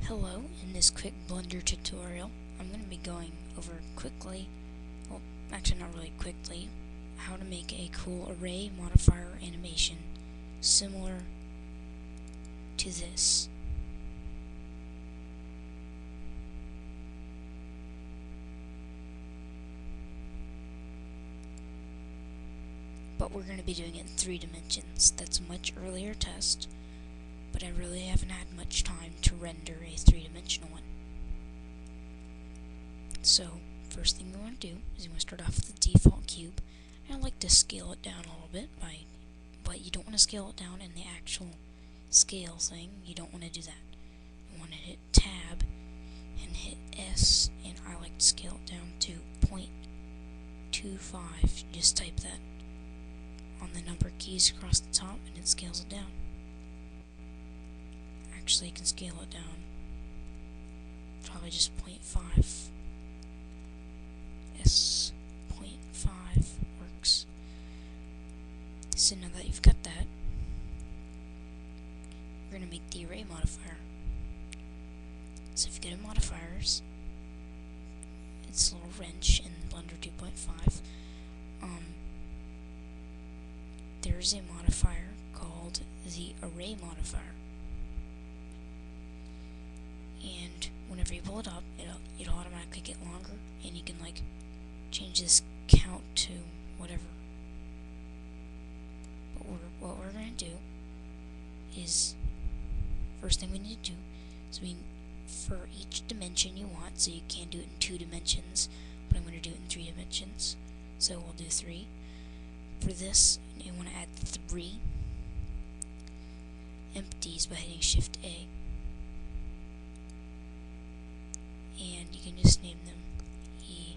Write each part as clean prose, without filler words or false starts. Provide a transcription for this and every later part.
Hello, in this quick Blender tutorial, I'm going to be going over quickly, well, actually not really quickly, how to make a cool array modifier animation similar to this. But we're going to be doing it in 3 dimensions. That's a much earlier test, but I really haven't had much time to render a 3-dimensional one. So, first thing you want to do is you want to start off with the default cube, and I like to scale it down a little bit, but you don't want to scale it down in the actual scale thing. You don't want to do that. You want to hit tab and hit S, and I like to scale it down to 0.25. Just type that on the number keys across the top and it scales it down. Actually, you can scale it down probably just 0.5. S 0.5 works. So now that you've got that, we're going to make the array modifier. So if you go to modifiers, it's a little wrench in Blender 2.5. There's a modifier called the array modifier. And whenever you pull it up, it'll automatically get longer, and you can like change this count to whatever. But what we're going to do is, first thing we need to do is for each dimension you want, so you can do it in 2 dimensions, but I'm going to do it in 3 dimensions. So we'll do 3. For this, you want to add 3 empties by hitting Shift A. And you can just name them E1,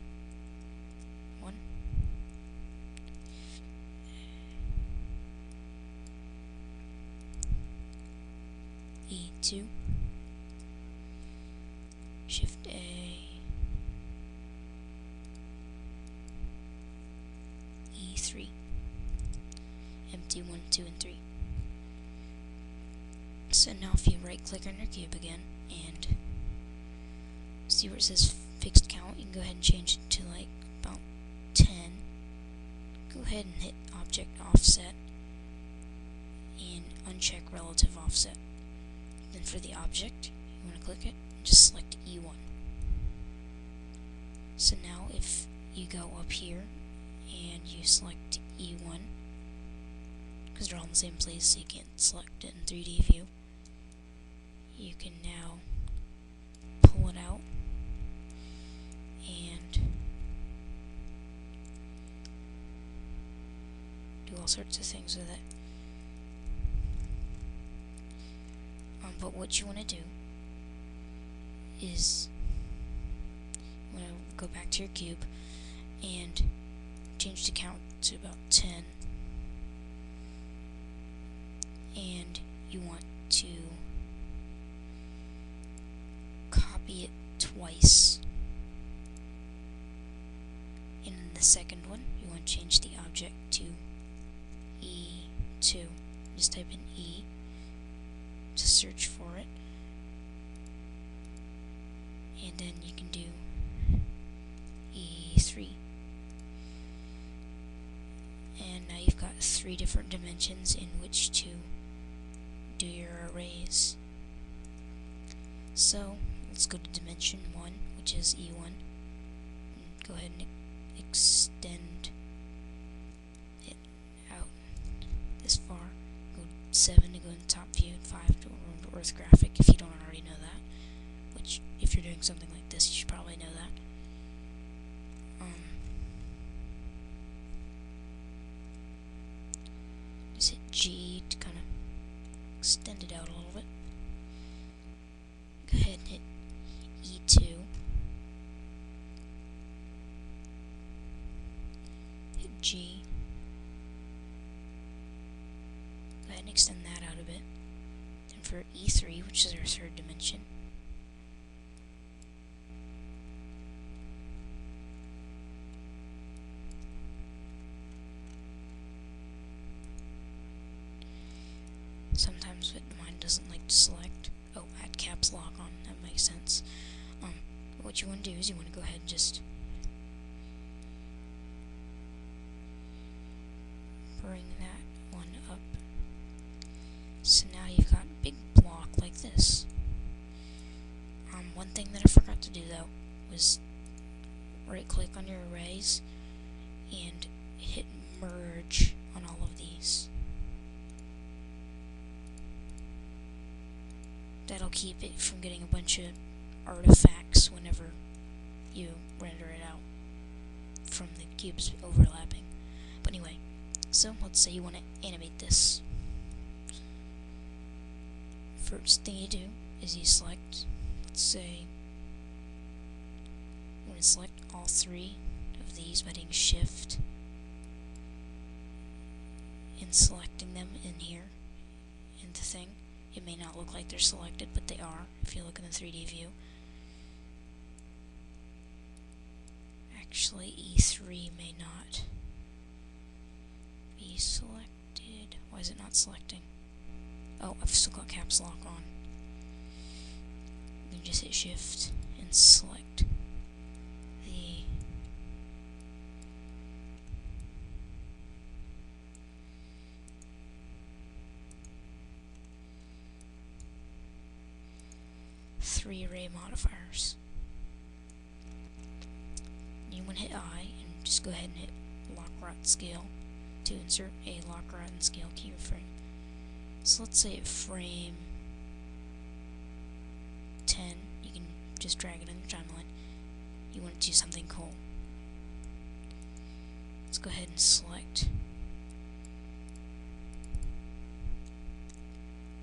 E2, Shift A, E3, empty 1, 2, and 3. So now if you right click on your cube again and see where it says fixed count, you can go ahead and change it to like about 10. Go ahead and hit object offset and uncheck relative offset. Then for the object, you want to click it and just select E1. So now if you go up here and you select E1, because they're all in the same place so you can't select it in 3D view, you can now pull it out and do all sorts of things with it. But what you want to do is you want to go back to your cube and change the count to about 10, and you want to copy it twice. In the second one, you want to change the object to E2. Just type in E to search for it, and then you can do E3. And now you've got 3 different dimensions in which to do your arrays. So let's go to dimension 1, which is E1, and go ahead and extend it out this far. Go 7 to go in top view, and 5 to room to earth graphic, if you don't already know that, which if you're doing something like this you should probably know that. Just hit G to kind of extend it out a little bit. Go ahead and hit E2. Hit G. Go ahead and extend that out a bit. Then for E3, which is our 3rd dimension, sometimes what mine doesn't like to select. Oh, add caps lock on. That make sense. What you want to do is you want to go ahead and just bring that one up. So now you've got a big block like this. One thing that I forgot to do though was right click on your arrays and hit merge on all of these. That'll keep it from getting a bunch of artifacts whenever you render it out from the cubes overlapping. But anyway, so let's say you want to animate this. First thing you do is you select, let's say, I'm going to select all three of these by hitting shift and selecting them in here in the thing. It may not look like they're selected, but they are if you look in the 3D view. Actually, E3 may not be selected. Why is it not selecting? Oh, I've still got caps lock on. You just hit shift and select the three array modifiers. You want to hit I and just go ahead and hit lock rot scale to insert a lock rot and scale keyframe. So let's say at frame 10, you can just drag it on your timeline. You want to do something cool. Let's go ahead and select.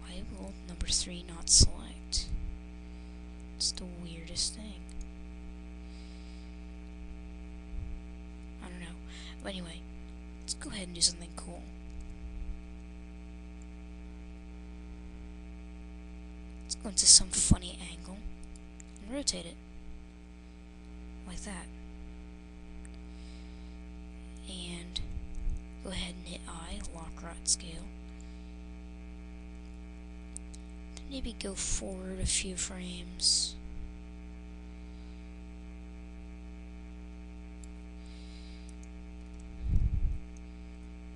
Why will number 3 not select? It's the weirdest thing. I don't know. But anyway, let's go ahead and do something cool. Let's go into some funny angle and rotate it. Like that. And go ahead and hit I, lock rot scale. Then maybe go forward a few frames.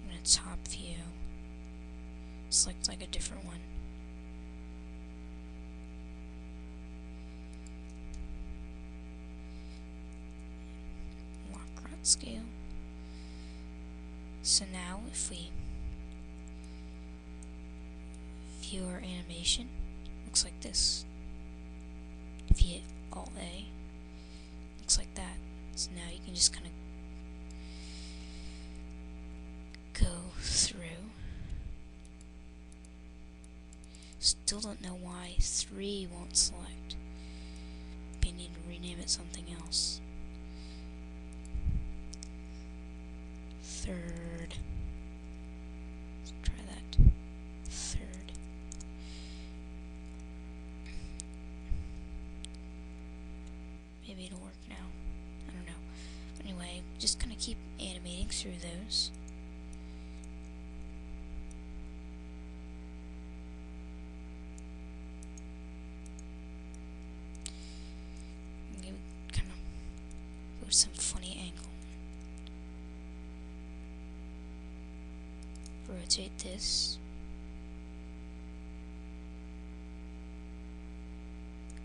I'm gonna top view. Select like a different one. Scale. So now if we view our animation, looks like this. If you hit Alt A, looks like that. So now you can just kind of go through. Still don't know why 3 won't select. Maybe need to rename it something else. Third. Let's try that. Third. Maybe it'll work now. I don't know. Anyway, just kind of keep animating through those. Maybe kind of go to some funny angle. Rotate this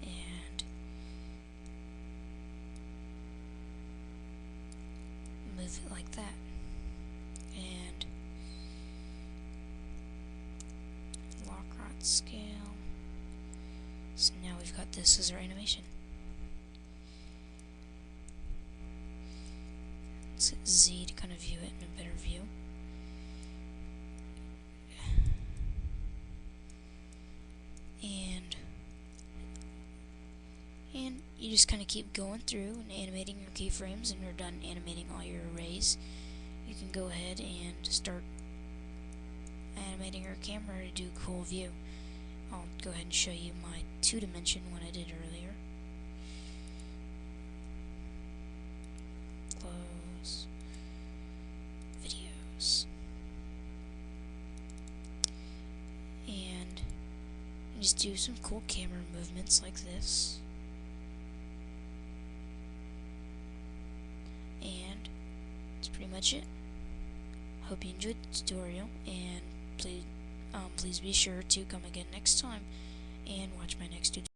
and move it like that, and lock rot scale. So now we've got this as our animation. Let's hit Z to kind of view it in a better view. And you just kind of keep going through and animating your keyframes, and you're done animating all your arrays. You can go ahead and start animating your camera to do a cool view. I'll go ahead and show you my 2-dimension one I did earlier. Close videos. And you just do some cool camera movements like this. And that's pretty much it. Hope you enjoyed the tutorial, and please be sure to come again next time and watch my next tutorial.